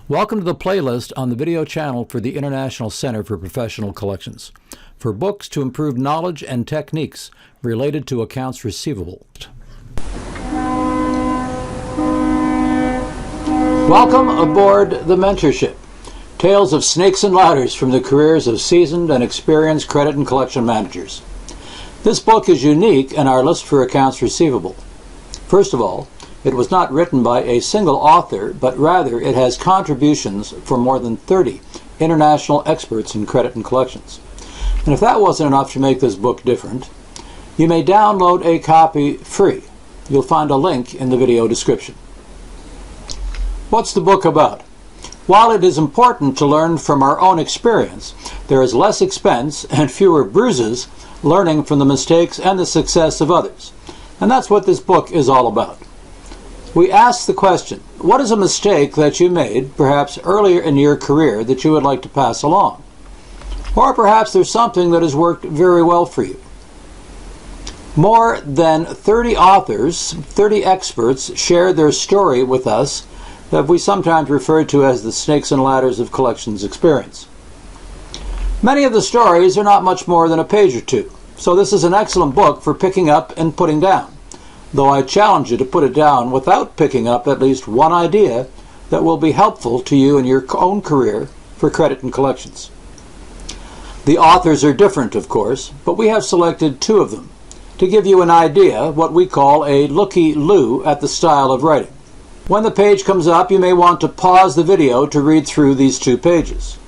Welcome to the playlist on the video channel for the International Center for Professional Collections for books to improve knowledge and techniques related to accounts receivable. Welcome aboard the Mentorship. Tales of snakes and ladders from the careers of seasoned and experienced credit and collection managers. This book is unique in our list for accounts receivable. First of all, it was not written by a single author, but rather it has contributions from more than 30 international experts in credit and collections. And if that wasn't enough to make this book different, you may download a copy free. You'll find a link in the video description. What's the book about? While it is important to learn from our own experience, there is less expense and fewer bruises learning from the mistakes and the success of others. And that's what this book is all about. We ask the question, what is a mistake that you made, perhaps earlier in your career, that you would like to pass along? Or perhaps there's something that has worked very well for you. More than 30 authors, 30 experts shared their story with us that we sometimes refer to as the snakes and ladders of collections experience. Many of the stories are not much more than a page or two, so this is an excellent book for picking up and putting down, though I challenge you to put it down without picking up at least one idea that will be helpful to you in your own career for credit and collections. The authors are different, of course, but we have selected two of them to give you an idea, what we call a looky-loo at the style of writing. When the page comes up, you may want to pause the video to read through these two pages.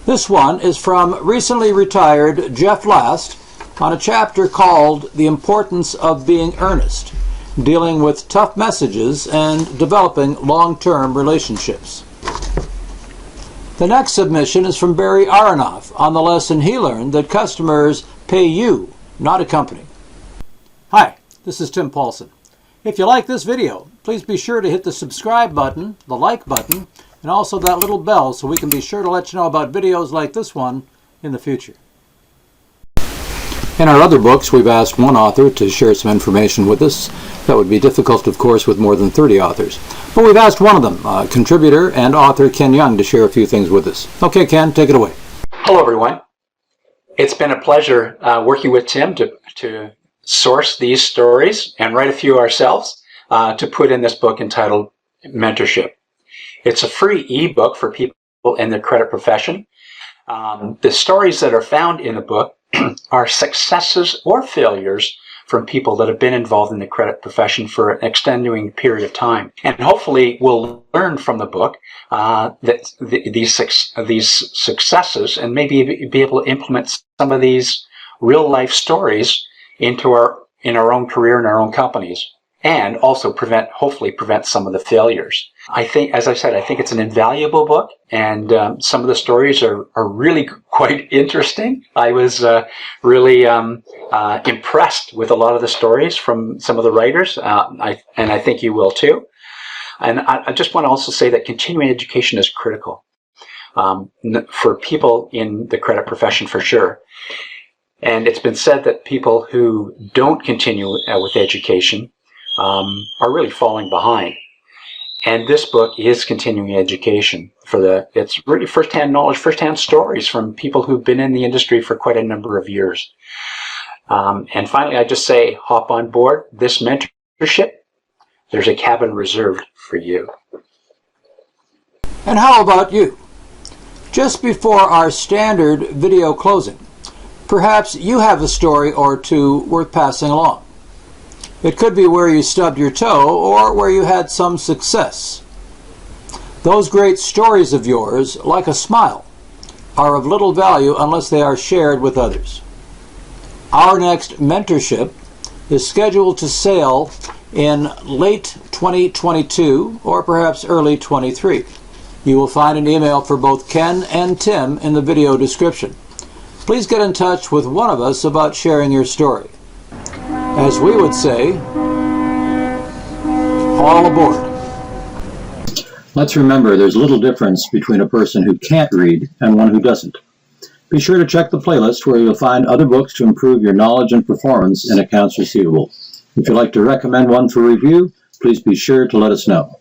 This one is from recently retired Jeff Last on a chapter called The Importance of Being Earnest, dealing with tough messages and developing long-term relationships. The next submission is from Barry Aronoff on the lesson he learned that customers pay you, not a company. Hi, this is Tim Paulson. If you like this video, please be sure to hit the subscribe button, the like button, and also that little bell so we can be sure to let you know about videos like this one in the future. In our other books, we've asked one author to share some information with us. That would be difficult, of course, with more than 30 authors. But we've asked one of them, contributor and author Ken Young, to share a few things with us. Okay, Ken, take it away. Hello, everyone. It's been a pleasure working with Tim to source these stories and write a few ourselves to put in this book entitled Mentorship. It's a free ebook for people in the credit profession. The stories that are found in the book are successes or failures from people that have been involved in the credit profession for an extending period of time. And hopefully we'll learn from the book that these successes and maybe be able to implement some of these real life stories in our own career and our own companies, and also hopefully prevent some of the failures. I think, as I said, I think it's an invaluable book, and some of the stories are really quite interesting. I was really impressed with a lot of the stories from some of the writers, and I think you will too. And I just want to also say that continuing education is critical for people in the credit profession for sure. And it's been said that people who don't continue with education are really falling behind. And this book is continuing education it's really first-hand knowledge, first-hand stories from people who've been in the industry for quite a number of years. And finally, I just say, hop on board this mentorship. There's a cabin reserved for you. And how about you? Just before our standard video closing, perhaps you have a story or two worth passing along. It could be where you stubbed your toe or where you had some success. Those great stories of yours, like a smile, are of little value unless they are shared with others. Our next mentorship is scheduled to sail in late 2022 or perhaps early 23. You will find an email for both Ken and Tim in the video description. Please get in touch with one of us about sharing your story. As we would say, all aboard. Let's remember there's little difference between a person who can't read and one who doesn't. Be sure to check the playlist where you'll find other books to improve your knowledge and performance in accounts receivable. If you'd like to recommend one for review, please be sure to let us know.